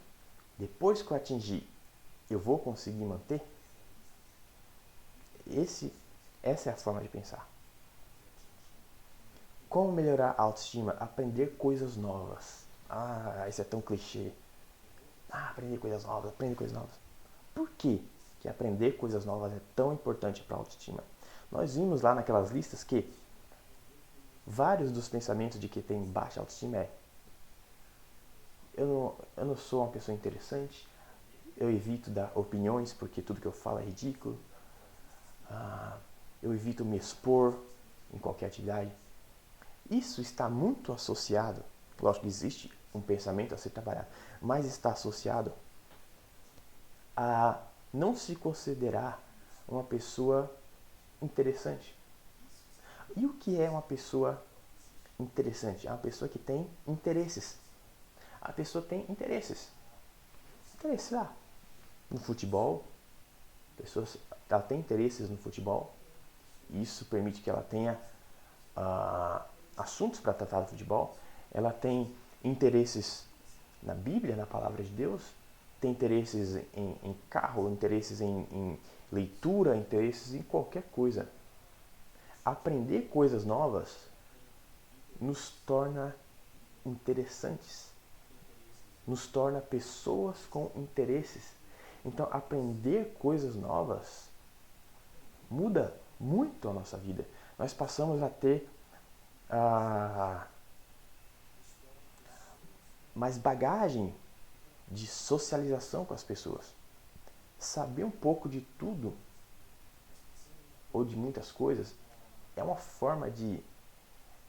depois que eu atingir, eu vou conseguir manter? Essa é a forma de pensar. Como melhorar a autoestima? Aprender coisas novas. Isso é tão clichê. Aprender coisas novas, aprender coisas novas. Por que aprender coisas novas é tão importante para a autoestima? Nós vimos lá naquelas listas que vários dos pensamentos de que tem baixa autoestima é: eu não sou uma pessoa interessante, eu evito dar opiniões porque tudo que eu falo é ridículo, eu evito me expor em qualquer atividade. Isso está muito associado, lógico que existe um pensamento a ser trabalhado, mas está associado a não se considerar uma pessoa interessante. E o que é uma pessoa interessante? É uma pessoa que tem interesses. A pessoa tem interesses. Interesse lá no futebol. Ela tem interesses no futebol. Isso permite que ela tenha assuntos para tratar do futebol. Ela tem interesses na Bíblia, na palavra de Deus. Tem interesses em carro, interesses em leitura, interesses em qualquer coisa. Aprender coisas novas nos torna interessantes, nos torna pessoas com interesses. Então, aprender coisas novas muda muito a nossa vida. Nós passamos a ter mais bagagem de socialização com as pessoas. Saber um pouco de tudo ou de muitas coisas é uma forma de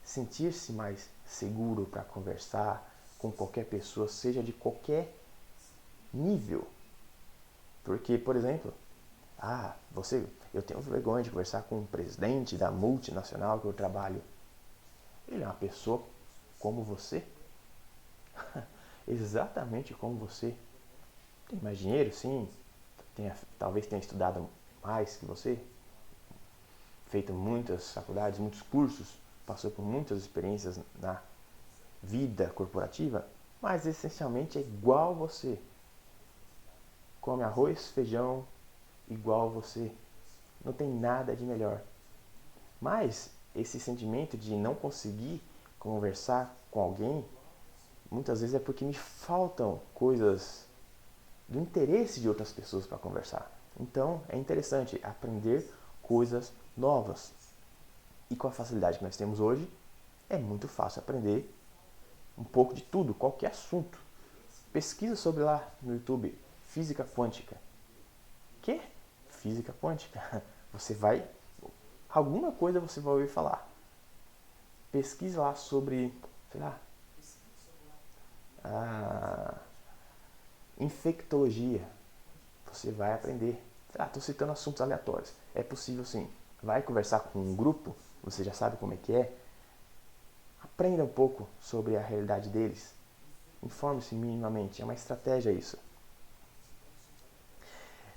sentir-se mais seguro para conversar com qualquer pessoa, seja de qualquer nível. Porque, por exemplo, eu tenho vergonha de conversar com o presidente da multinacional que eu trabalho. Ele é uma pessoa como você. Exatamente como você. Tem mais dinheiro, sim. Talvez tenha estudado mais que você. Feito muitas faculdades, muitos cursos. Passou por muitas experiências na vida corporativa. Mas essencialmente é igual você. Come arroz, feijão, igual você. Não tem nada de melhor. Mas esse sentimento de não conseguir conversar com alguém, muitas vezes é porque me faltam coisas do interesse de outras pessoas para conversar. Então é interessante aprender coisas novas. E com a facilidade que nós temos hoje, é muito fácil aprender um pouco de tudo, qualquer assunto. Pesquisa sobre lá no YouTube, física quântica. Que? Física quântica. Alguma coisa você vai ouvir falar. Pesquisa lá sobre, sei lá, infectologia. Você vai aprender. Estou citando assuntos aleatórios. É possível sim. Vai conversar com um grupo, você já sabe como é que é. Aprenda um pouco sobre a realidade deles. Informe-se minimamente. É uma estratégia isso.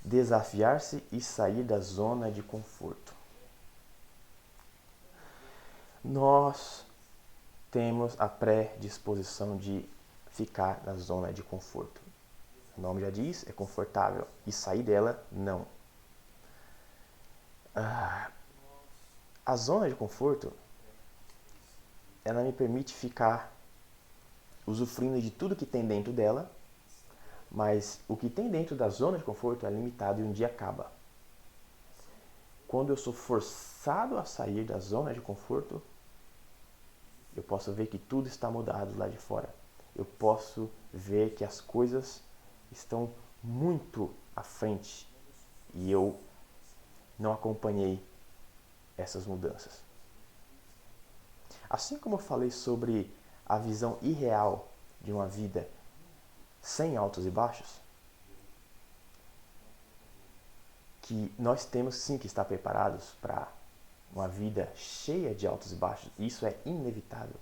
Desafiar-se e sair da zona de conforto. Nós temos a predisposição de ficar na zona de conforto. O nome já diz, é confortável. E sair dela, não. A zona de conforto, ela me permite ficar usufruindo de tudo que tem dentro dela, mas o que tem dentro da zona de conforto é limitado e um dia acaba. Quando eu sou forçado a sair da zona de conforto, eu posso ver que tudo está mudado lá de fora. Eu posso ver que as coisas estão muito à frente e eu não acompanhei essas mudanças. Assim como eu falei sobre a visão irreal de uma vida sem altos e baixos, que nós temos sim que estar preparados para uma vida cheia de altos e baixos, isso é inevitável.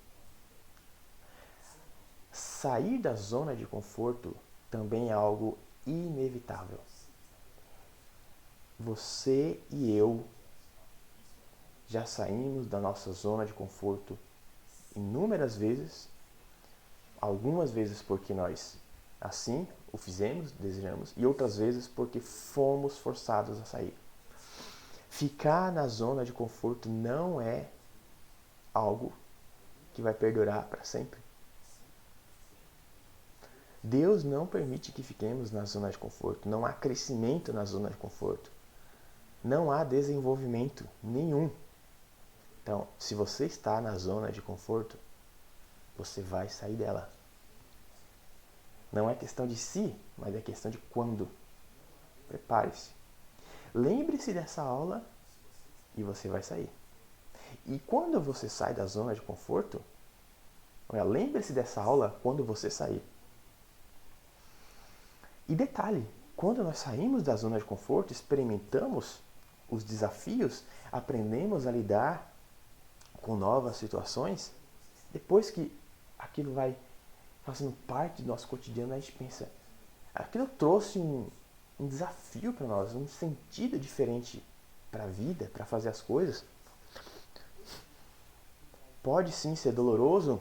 Sair da zona de conforto também é algo inevitável. Você e eu já saímos da nossa zona de conforto inúmeras vezes, algumas vezes porque nós assim o fizemos, desejamos, e outras vezes porque fomos forçados a sair. Ficar na zona de conforto não é algo que vai perdurar para sempre. Deus não permite que fiquemos na zona de conforto. Não há crescimento na zona de conforto. Não há desenvolvimento nenhum. Então, se você está na zona de conforto, você vai sair dela. Não é questão de se, mas é questão de quando. Prepare-se. Lembre-se dessa aula e você vai sair. E quando você sai da zona de conforto, lembre-se dessa aula quando você sair. E detalhe, quando nós saímos da zona de conforto, experimentamos os desafios, aprendemos a lidar com novas situações, depois que aquilo vai fazendo parte do nosso cotidiano, a gente pensa, aquilo trouxe um desafio para nós, um sentido diferente para a vida, para fazer as coisas. Pode sim ser doloroso,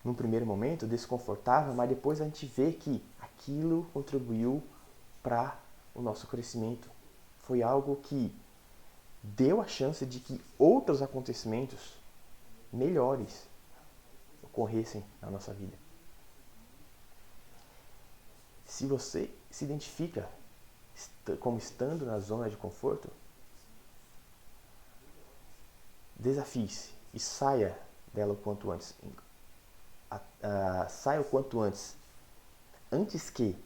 num primeiro momento, desconfortável, mas depois a gente vê que aquilo contribuiu para o nosso crescimento. Foi algo que deu a chance de que outros acontecimentos melhores ocorressem na nossa vida. Se você se identifica como estando na zona de conforto, desafie-se e saia dela o quanto antes. Saia o quanto antes que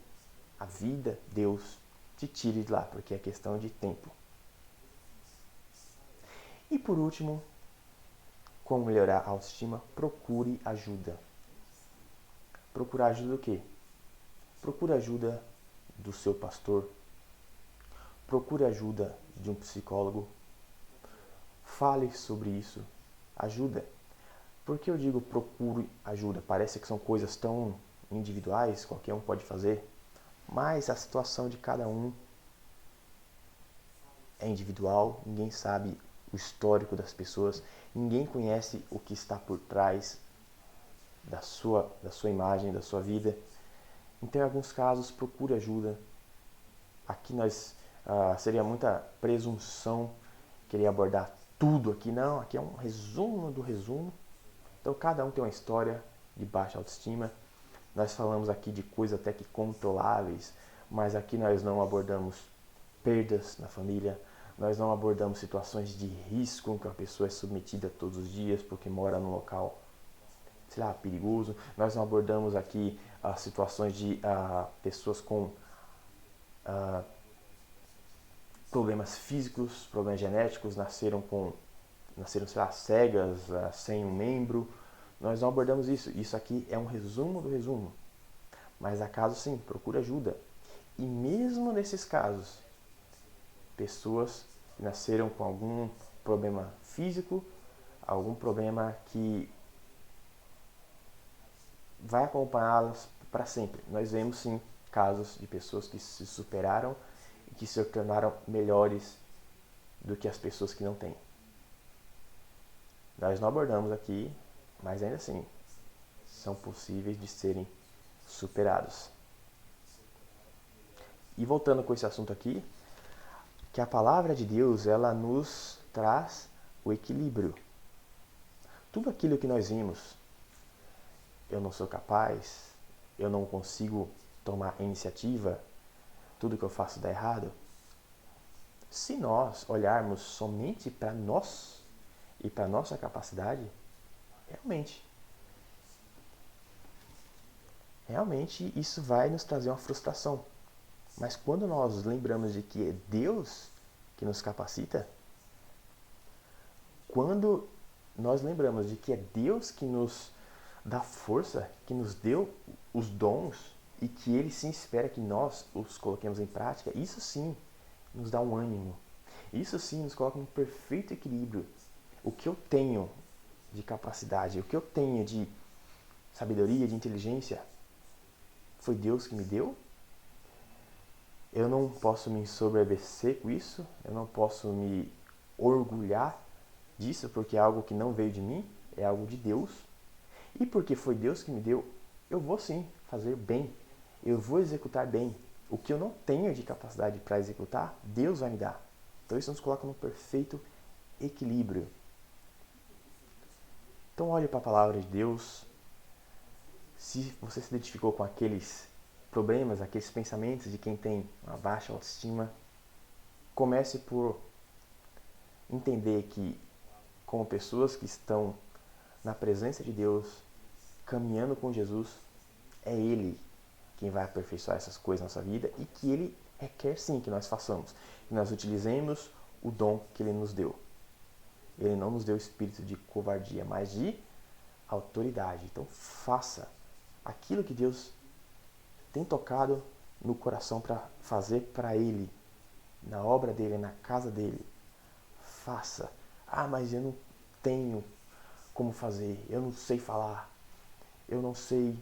a vida, Deus, te tire de lá, porque é questão de tempo. E por último, como melhorar a autoestima? Procure ajuda. Procurar ajuda do quê? Procure ajuda do seu pastor. Procure ajuda de um psicólogo. Fale sobre isso. Ajuda. Por que eu digo procure ajuda? Parece que são coisas tão individuais, qualquer um pode fazer. Mas a situação de cada um é individual, ninguém sabe o histórico das pessoas, ninguém conhece o que está por trás da sua imagem, da sua vida. Então, em alguns casos, procure ajuda. Aqui seria muita presunção querer abordar tudo aqui. Não, aqui é um resumo do resumo. Então, cada um tem uma história de baixa autoestima. Nós falamos aqui de coisas até que controláveis, mas aqui nós não abordamos perdas na família, nós não abordamos situações de risco em que a pessoa é submetida todos os dias porque mora num local, sei lá, perigoso. Nós não abordamos aqui situações de pessoas com problemas físicos, problemas genéticos, nasceram, sei lá, cegas, sem um membro. Nós não abordamos isso. Isso aqui é um resumo do resumo. Mas há casos sim, procure ajuda. E mesmo nesses casos, pessoas que nasceram com algum problema físico, algum problema que vai acompanhá-las para sempre. Nós vemos sim casos de pessoas que se superaram e que se tornaram melhores do que as pessoas que não têm. Nós não abordamos aqui, mas ainda assim são possíveis de serem superados. E voltando com esse assunto aqui, que a palavra de Deus, ela nos traz o equilíbrio. Tudo aquilo que nós vimos, eu não sou capaz, eu não consigo tomar iniciativa, tudo que eu faço dá errado. Se nós olharmos somente para nós e para nossa capacidade, realmente isso vai nos trazer uma frustração. Mas quando nós lembramos de que é Deus que nos capacita, quando nós lembramos de que é Deus que nos dá força, que nos deu os dons e que Ele sim espera que nós os coloquemos em prática, isso sim nos dá um ânimo. Isso sim nos coloca em perfeito equilíbrio. O que eu tenho de capacidade, o que eu tenho de sabedoria, de inteligência, foi Deus que me deu. Eu não posso me ensoberbecer com isso, eu não posso me orgulhar disso, porque é algo que não veio de mim, é algo de Deus. E porque foi Deus que me deu, eu vou sim fazer bem, eu vou executar bem. O que eu não tenho de capacidade para executar, Deus vai me dar. Então isso nos coloca num perfeito equilíbrio. Então olhe para a palavra de Deus. Se você se identificou com aqueles problemas, aqueles pensamentos de quem tem uma baixa autoestima, comece por entender que, como pessoas que estão na presença de Deus, caminhando com Jesus, é Ele quem vai aperfeiçoar essas coisas na nossa vida e que Ele requer sim que nós façamos, que nós utilizemos o dom que Ele nos deu. Ele não nos deu espírito de covardia, mas de autoridade. Então faça aquilo que Deus tem tocado no coração para fazer para Ele, na obra dEle, na casa dEle. Faça. Ah, mas eu não tenho como fazer, eu não sei falar, eu não sei,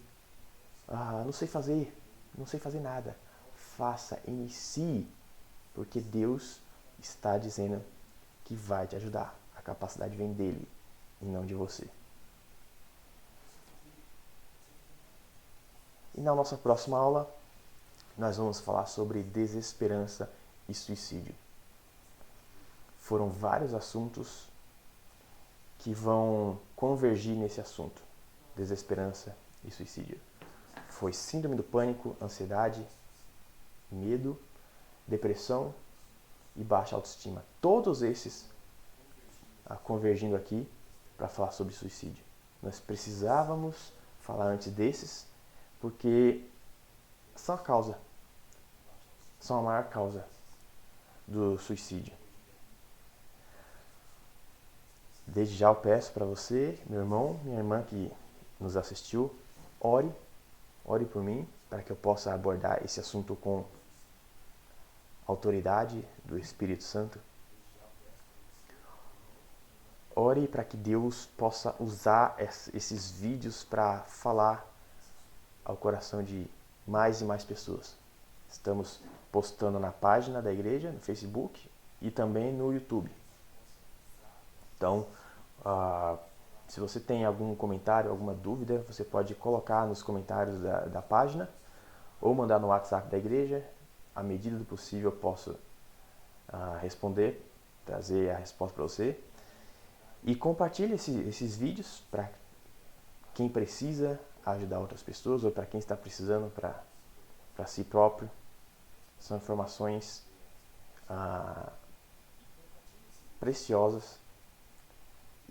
não sei fazer nada. Faça, inicie, porque Deus está dizendo que vai te ajudar. A capacidade vem dEle e não de você. E na nossa próxima aula, nós vamos falar sobre desesperança e suicídio. Foram vários assuntos que vão convergir nesse assunto, desesperança e suicídio. Foi síndrome do pânico, ansiedade, medo, depressão e baixa autoestima. Todos esses convergindo aqui para falar sobre suicídio. Nós precisávamos falar antes desses, porque são a causa, são a maior causa do suicídio. Desde já eu peço para você, meu irmão, minha irmã que nos assistiu, ore por mim, para que eu possa abordar esse assunto com autoridade do Espírito Santo. Ore para que Deus possa usar esses vídeos para falar ao coração de mais e mais pessoas. Estamos postando na página da igreja, no Facebook e também no YouTube. Então, se você tem algum comentário, alguma dúvida, você pode colocar nos comentários da página ou mandar no WhatsApp da igreja. À medida do possível eu posso responder, trazer a resposta para você. E compartilhe esses vídeos para quem precisa ajudar outras pessoas ou para quem está precisando para si próprio. São informações preciosas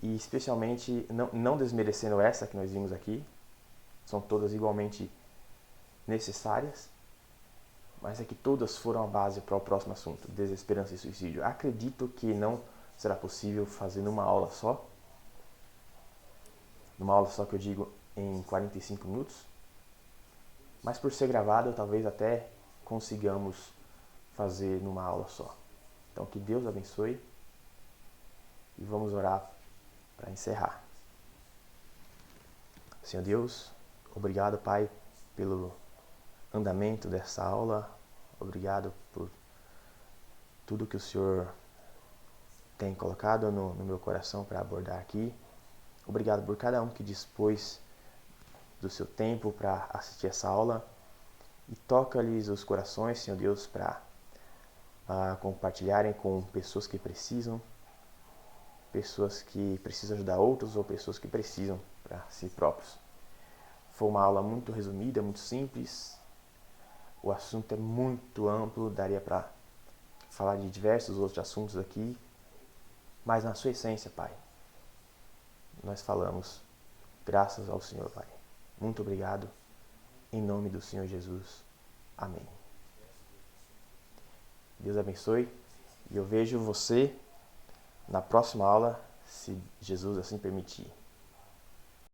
e especialmente, não desmerecendo essa que nós vimos aqui, são todas igualmente necessárias, mas é que todas foram a base para o próximo assunto, desesperança e suicídio. Acredito que não será possível fazer numa aula só que eu digo em 45 minutos, mas por ser gravado, talvez até consigamos fazer numa aula só. Então que Deus abençoe e vamos orar para encerrar. Senhor Deus, obrigado, Pai, pelo andamento dessa aula. Obrigado por tudo que o Senhor tem colocado no meu coração para abordar aqui. Obrigado por cada um que dispôs do seu tempo para assistir essa aula. E toca-lhes os corações, Senhor Deus, para a compartilharem com pessoas que precisam ajudar outros ou pessoas que precisam para si próprios. Foi uma aula muito resumida, muito simples. O assunto é muito amplo, daria para falar de diversos outros assuntos aqui, mas na sua essência, Pai, nós falamos graças ao Senhor, Pai. Muito obrigado, em nome do Senhor Jesus. Amém. Deus abençoe e eu vejo você na próxima aula, se Jesus assim permitir.